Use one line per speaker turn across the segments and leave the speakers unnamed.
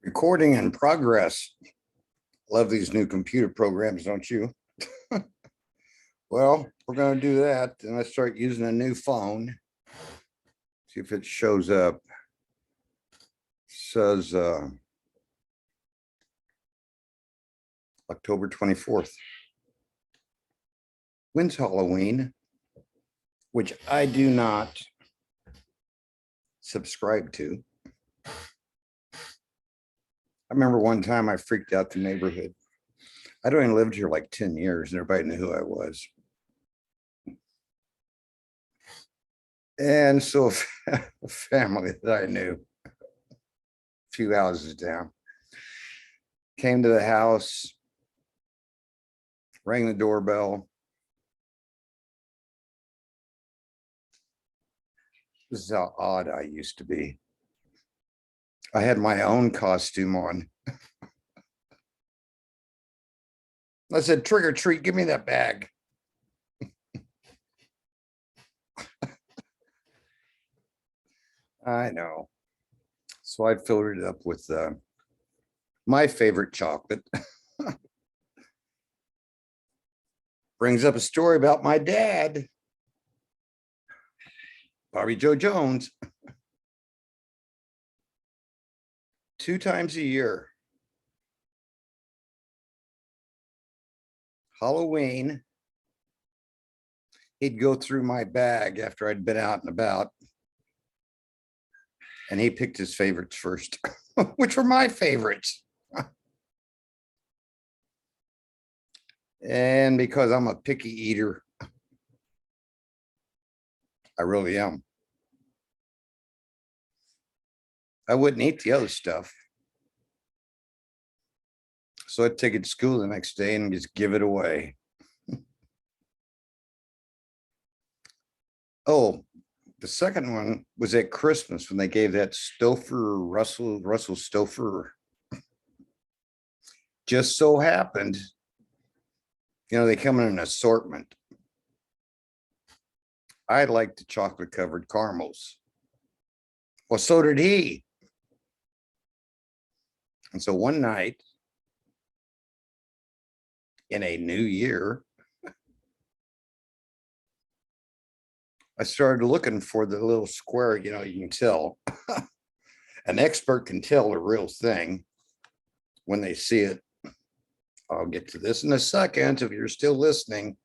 Recording in progress. Love these new computer programs, don't you? Well, we're going to do that. And let's start using a new phone. See if it shows up. It says October 24th. When's Halloween? Which I do not subscribe to. I remember one time I freaked out the neighborhood. I'd only lived here like 10 years and everybody knew who I was. And so a family that I knew, a few houses down, came to the house, rang the doorbell. This is how odd I used to be. I had my own costume on. I said, trick or treat, give me that bag. I know. So I filled it up with my favorite chocolate. Brings up a story about my dad, Bobby Joe Jones. 2 times a year, Halloween, he'd go through my bag after I'd been out and about, and he picked his favorites first, which were my favorites. And because I'm a picky eater, I really am. I wouldn't eat the other stuff. So I'd take it to school the next day and just give it away. Oh, the second one was at Christmas when they gave that Russell Stouffer. Just so happened, they come in an assortment. I liked the chocolate covered caramels. Well, so did he. And so one night in a new year, I started looking for the little square, you can tell. An expert can tell the real thing when they see it. I'll get to this in a second if you're still listening.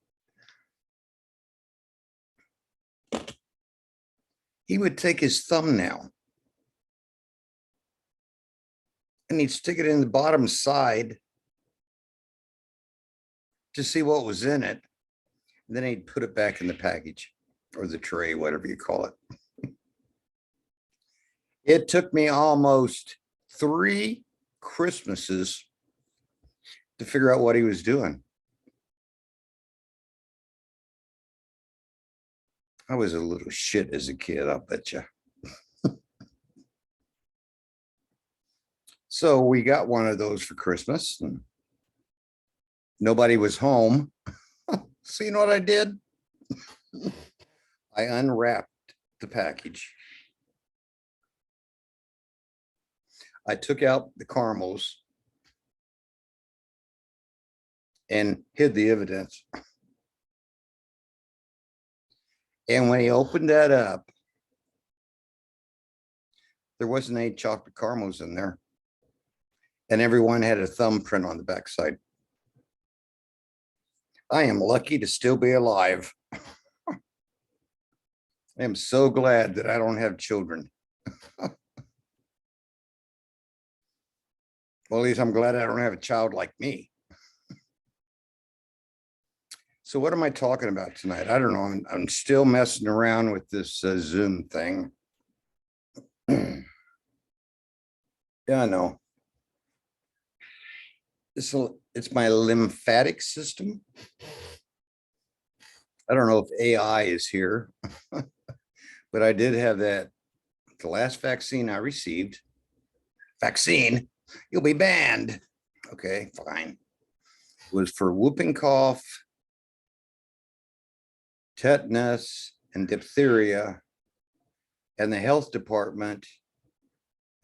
He would take his thumbnail and he'd stick it in the bottom side to see what was in it. And then he'd put it back in the package or the tray, whatever you call it. It took me almost 3 Christmases to figure out what he was doing. I was a little shit as a kid, I'll bet you. So we got one of those for Christmas and nobody was home. So you know what I did? I unwrapped the package. I took out the caramels and hid the evidence. And when he opened that up, there wasn't any chocolate caramels in there. And everyone had a thumbprint on the backside. I am lucky to still be alive. I am so glad that I don't have children. Well, at least I'm glad I don't have a child like me. So what am I talking about tonight? I don't know. I'm still messing around with this Zoom thing. Yeah, I know. It's my lymphatic system. I don't know if AI is here, but I did have that. The last vaccine I received. Vaccine? You'll be banned. Okay, fine. It was for whooping cough, tetanus, and diphtheria. And the health department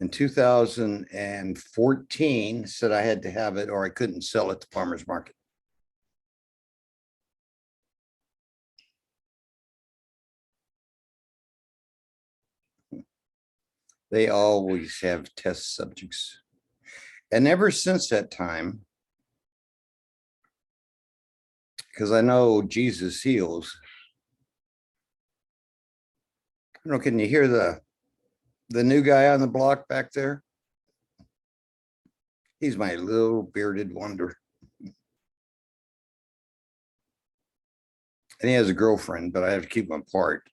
in 2014 said I had to have it or I couldn't sell at the farmer's market. They always have test subjects. And ever since that time, because I know Jesus heals. I don't know, can you hear the new guy on the block back there? He's my little bearded wonder. And he has a girlfriend, but I have to keep them apart.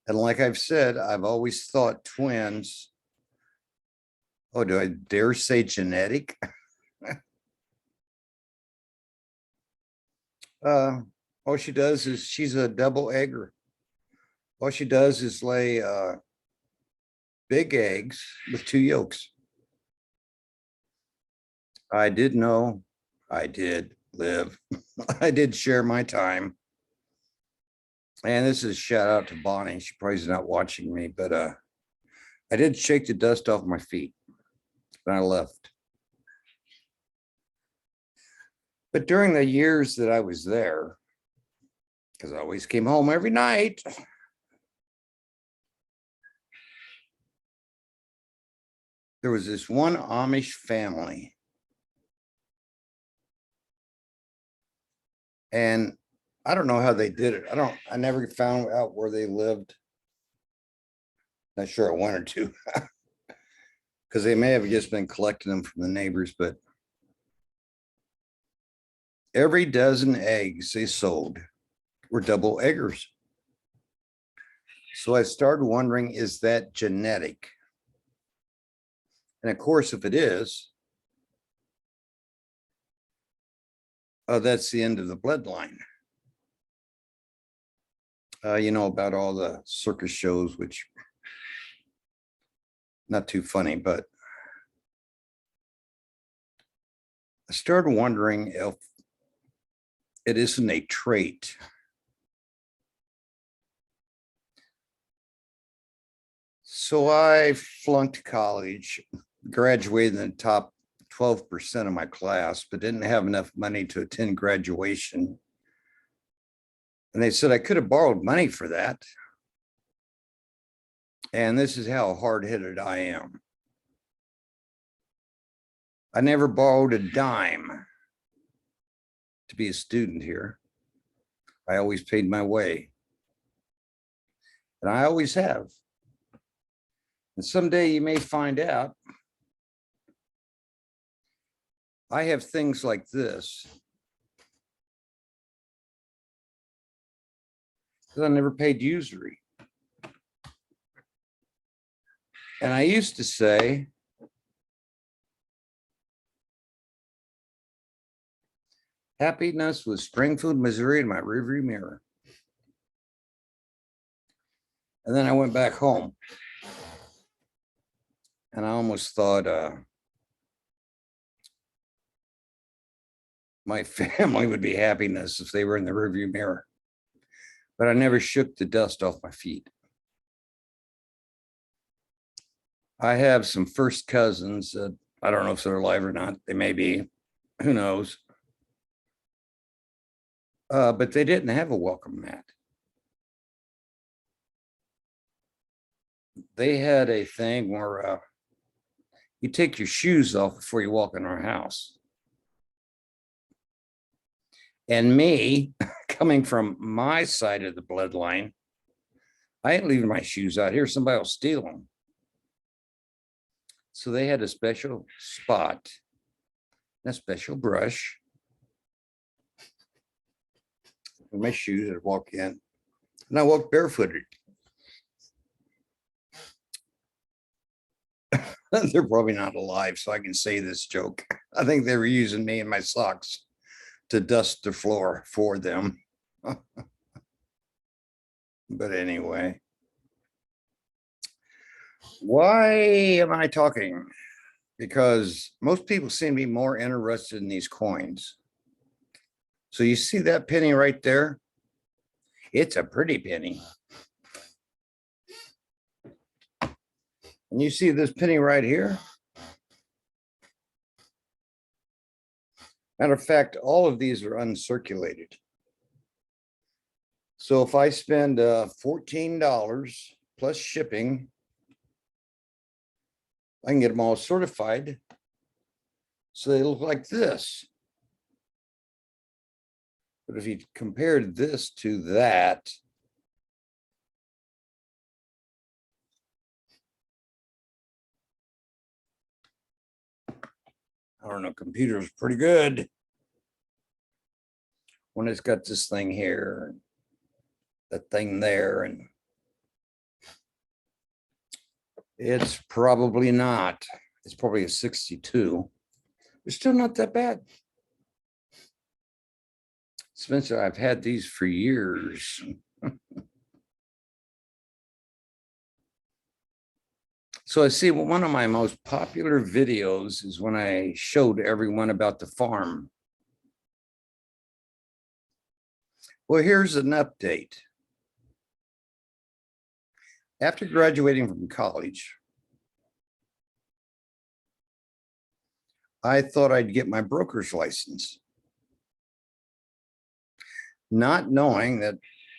And like I've said, I've always thought twins. Oh, do I dare say genetic? All she does is she's a double egger. All she does is lay big eggs with two yolks. I did know, I did live, I did share my time. And this is a shout out to Bonnie. She probably is not watching me, but I did shake the dust off my feet and I left. But during the years that I was there, because I always came home every night, there was this one Amish family. And I don't know how they did it. I never found out where they lived. Not sure I wanted to, because they may have just been collecting them from the neighbors, but every dozen eggs they sold were double eggers. So I started wondering, is that genetic? And of course, if it is, that's the end of the bloodline. You know about all the circus shows, which not too funny, but I started wondering if it isn't a trait. So I flunked college, graduated in the top 12% of my class, but didn't have enough money to attend graduation. And they said I could have borrowed money for that. And this is how hard-headed I am. I never borrowed a dime to be a student here. I always paid my way. And I always have. And someday you may find out I have things like this because I never paid usury. And I used to say, happiness was Springfield, Missouri in my rearview mirror. And then I went back home. And I almost thought my family would be happiness if they were in the rearview mirror. But I never shook the dust off my feet. I have some first cousins that I don't know if they're alive or not. They may be, who knows? But they didn't have a welcome mat. They had a thing where you take your shoes off before you walk in our house. And me, coming from my side of the bloodline, I ain't leaving my shoes out here. Somebody will steal them. So they had a special spot, and a special brush with my shoes. I'd walk in, and I walked barefooted. They're probably not alive, so I can say this joke. I think they were using me and my socks to dust the floor for them. But anyway, why am I talking? Because most people seem to be more interested in these coins. So you see that penny right there? It's a pretty penny. And you see this penny right here? Matter of fact, all of these are uncirculated. So if I spend $14 plus shipping, I can get them all certified. So they look like this. But if you compared this to that, I don't know, computer's pretty good when it's got this thing here, that thing there, and it's probably not. It's probably a 62. It's still not that bad. Spencer, I've had these for years. So I see one of my most popular videos is when I showed everyone about the farm. Well, here's an update. After graduating from college, I thought I'd get my broker's license, not knowing that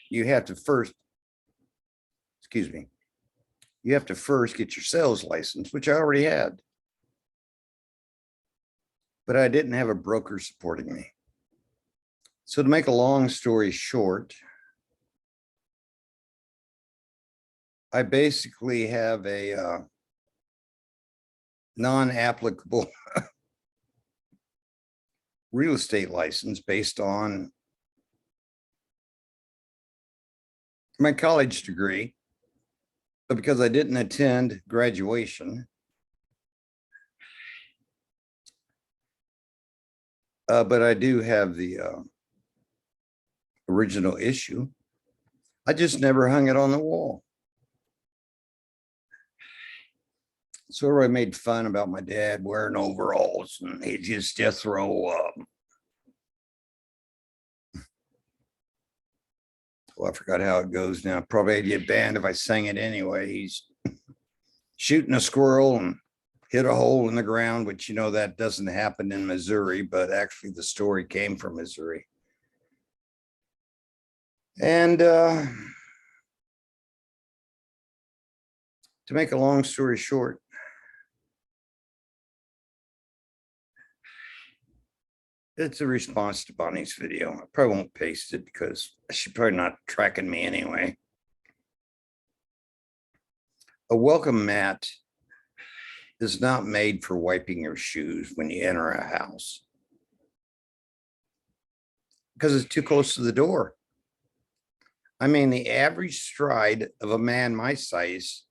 you have to first, you have to first get your sales license, which I already had. But I didn't have a broker supporting me. So to make a long story short, I basically have a non-applicable real estate license based on my college degree, but because I didn't attend graduation, but I do have the original issue. I just never hung it on the wall. So everybody made fun about my dad wearing overalls and he just throw up. Well, I forgot how it goes now. Probably I'd get banned if I sang it anyway. He's shooting a squirrel and hit a hole in the ground, which, you know, that doesn't happen in Missouri, but actually the story came from Missouri. And to make a long story short, it's a response to Bonnie's video. I probably won't paste it because she's probably not tracking me anyway. A welcome mat is not made for wiping your shoes when you enter a house because it's too close to the door. I mean, the average stride of a man my size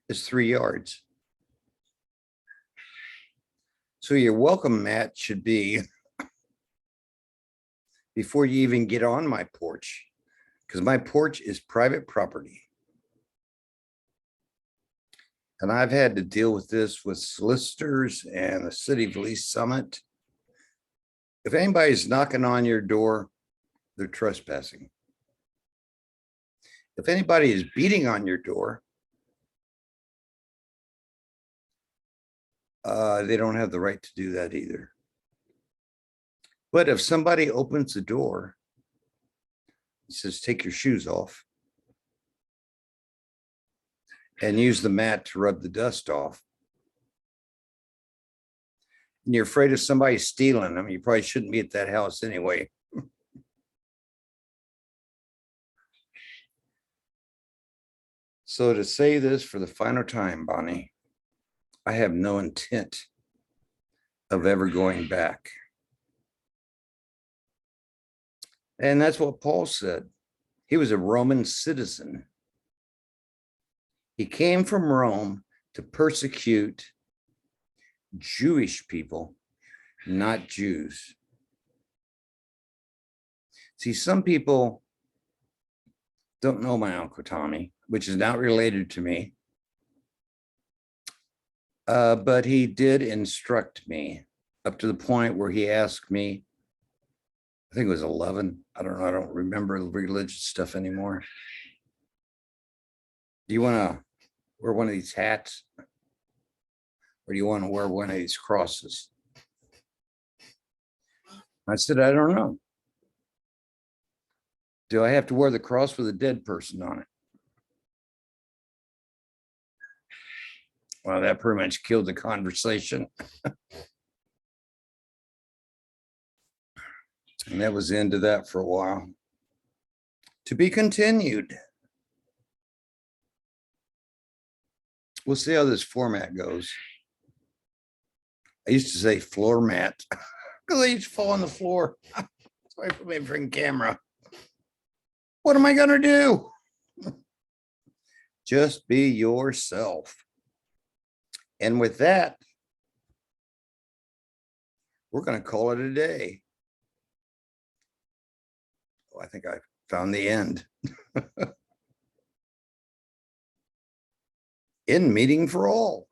is 3 yards. So your welcome mat should be before you even get on my porch, because my porch is private property. And I've had to deal with this with solicitors and the City of Lee's Summit. If anybody's knocking on your door, they're trespassing. If anybody is beating on your door, they don't have the right to do that either. But if somebody opens the door and says, take your shoes off and use the mat to rub the dust off, and you're afraid of somebody stealing them, you probably shouldn't be at that house anyway. So to say this for the final time, Bonnie, I have no intent of ever going back. And that's what Paul said. He was a Roman citizen. He came from Rome to persecute Jewish people, not Jews. See, some people don't know my Uncle Tommy, which is not related to me. But he did instruct me up to the point where he asked me, I think it was 11. I don't know. I don't remember religious stuff anymore. Do you want to wear one of these hats? Or do you want to wear one of these crosses? I said, I don't know. Do I have to wear the cross with a dead person on it? Well, that pretty much killed the conversation. And that was the end of that for a while. To be continued. We'll see how this format goes. I used to say floor mat because I used to fall on the floor. Sorry for my freaking camera. What am I going to do? Just be yourself. And with that, we're going to call it a day. Oh, I think I found the end. In meeting for all.